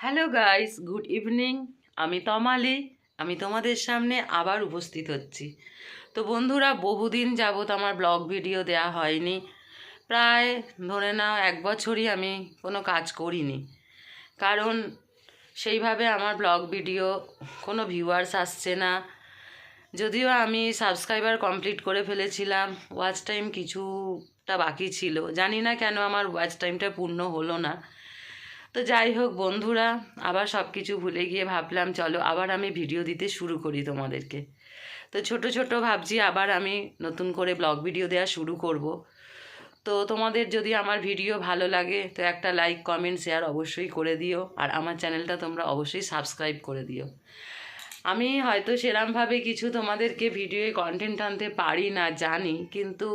Hello guys, good evening. আমি তমালি। আমি তোমাদের সামনে আবার উপস্থিত হচ্ছি। তো বন্ধুরা, বহুদিন যাবত আমার ব্লগ ভিডিও দেয়া হয়নি। প্রায় ধরে নাও 1 বছরই আমি কোনো কাজ করিনি, কারণ সেইভাবে আমার ব্লগ ভিডিও কোনো ভিউয়ার্স আসছে না। যদিও আমি সাবস্ক্রাইবার কমপ্লিট করে ফেলেছিলাম, ওয়াচ টাইম কিছুটা বাকি ছিল। জানি না কেন আমার ওয়াচ টাইমটা পূর্ণ হলো না। তো যাই হোক বন্ধুরা, আবার সব কিছু ভুলে গিয়ে ভাবলাম চলো আবার আমি ভিডিও দিতে শুরু করি তোমাদেরকে। তো ছোট ছোট ভাবছি আবার আমি নতুন করে ব্লগ ভিডিও দেওয়া শুরু করব। তো তোমাদের যদি আমার ভিডিও ভালো লাগে তো একটা লাইক কমেন্ট শেয়ার অবশ্যই করে দিও, আর আমার চ্যানেলটা তোমরা অবশ্যই সাবস্ক্রাইব করে দিও। আমি হয়তো সেরমভাবে কিছু তোমাদেরকে ভিডিওয়ে কন্টেন্ট আনতে পারি না জানি, কিন্তু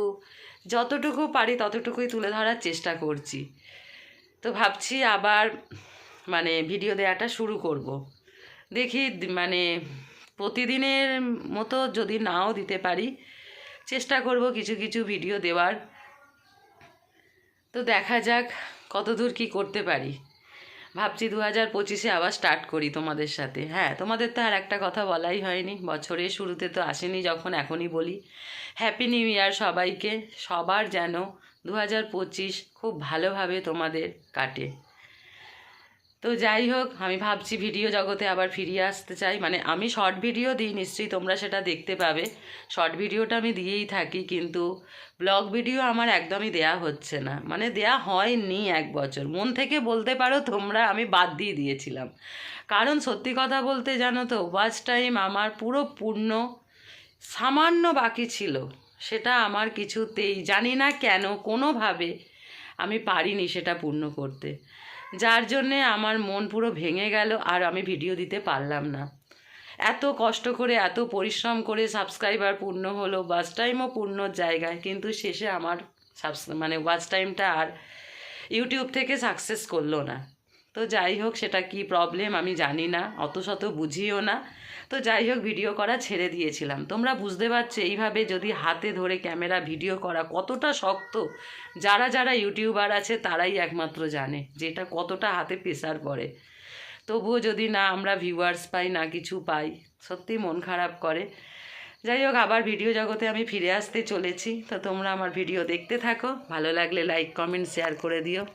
যতটুকু পারি ততটুকুই তুলে ধরার চেষ্টা করছি। তো ভাবছি আবার ভিডিও দেওয়াটা শুরু করব। দেখি প্রতিদিনের মতো যদি নাও দিতে পারি, চেষ্টা করব কিছু কিছু ভিডিও দেওয়ার। তো দেখা যাক কতদূর কি করতে পারি। ভাবছি 2025-এ আবার স্টার্ট করি তোমাদের সাথে। হ্যাঁ, তোমাদের তো আর একটা কথা বলাই হয়নি, বছরের শুরুতে তো আসেনি যখন, এখনই বলি হ্যাপি নিউ ইয়ার সবাইকে। সবার যেন 2025 খুব ভালোভাবে তোমাদের কাটে। তো যাই হোক, আমি ভাবছি ভিডিও জগতে আবার ফিরিয়ে আসতে চাই। আমি শর্ট ভিডিও দিই, নিশ্চয়ই তোমরা সেটা দেখতে পাবে। শর্ট ভিডিওটা আমি দিয়েই থাকি, কিন্তু ব্লগ ভিডিও আমার একদমই দেয়া হচ্ছে না, দেয়া হয়নি 1 বছর। মন থেকে বলতে পারো তোমরা, আমি বাদ দিয়ে দিয়েছিলাম। কারণ সত্যি কথা বলতে জানো তো, ওয়াচ টাইম আমার পুরো পূর্ণ সামান্য বাকি ছিল। সেটা আমার কিছুতেই জানি না কেন কোনোভাবে আমি পারিনি সেটা পূর্ণ করতে, যার জন্যে আমার মন পুরো ভেঙে গেল, আর আমি ভিডিও দিতে পারলাম না। এত কষ্ট করে এত পরিশ্রম করে সাবস্ক্রাইবার পূর্ণ হলো, ওয়াচ টাইমও পূর্ণর জায়গায়, কিন্তু শেষে আমার ওয়াচ টাইমটা আর ইউটিউব থেকে সাকসেস করলো না। তো যাই হোক, সেটা কি প্রবলেম আমি জানি না, অত শত বুঝিও না। তো যাই হোক, ভিডিও করা ছেড়ে দিয়েছিলাম। তোমরা বুঝতে পারছো এইভাবে যদি হাতে ধরে ক্যামেরা ভিডিও করা কতটা শক্ত, যারা যারা ইউটিউবার আছে তারাই একমাত্র জানে যে এটা কতটা হাতে প্রেসার পড়ে। তবুও যদি না আমরা ভিউয়ার্স পাই, না কিছু পাই, সত্যি মন খারাপ করে। যাই হোক, আবার ভিডিও জগতে আমি ফিরে আসতে চলেছি। তো তোমরা আমার ভিডিও দেখতে থাকো, ভালো লাগলে লাইক কমেন্ট শেয়ার করে দিও।